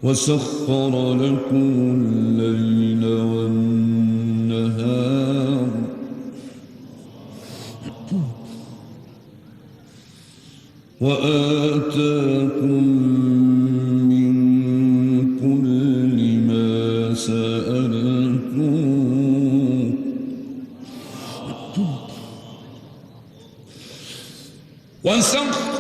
وسخر لكم الليل والنهار وآتاكم من كل ما سألتموه وسخر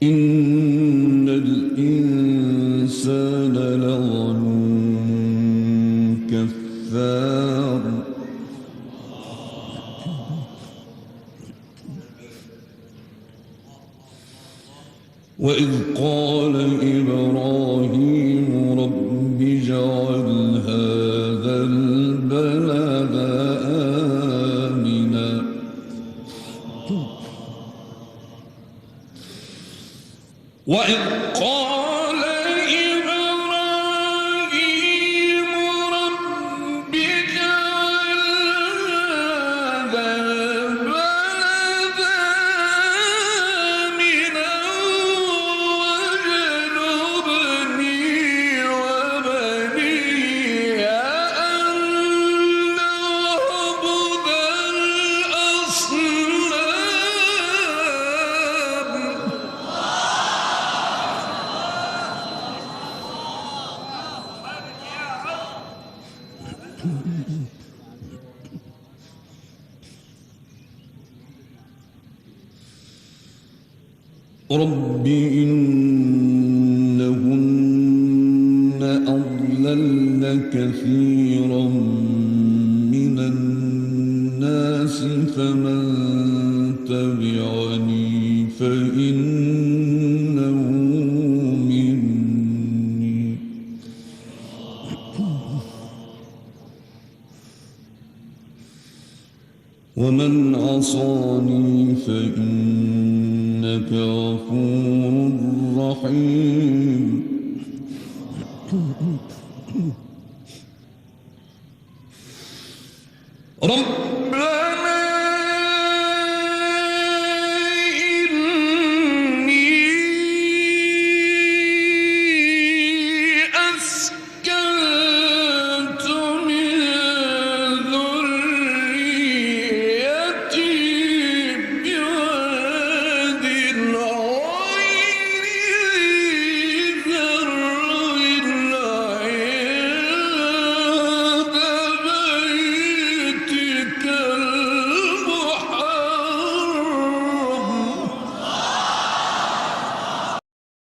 إن الإنسان لظلوم كفار وإذ قال إبراهيم رب اجعل هذا البلد آمنا وإذ قال إبراهيم رب اجعل هذا البلد آمنا واجنبني وبني أن نعبد الأصنام رب إنهن أضللن كثيرا من الناس فمن تبعني فإنه مني ومن عصاني فإنك غفور رحيم رب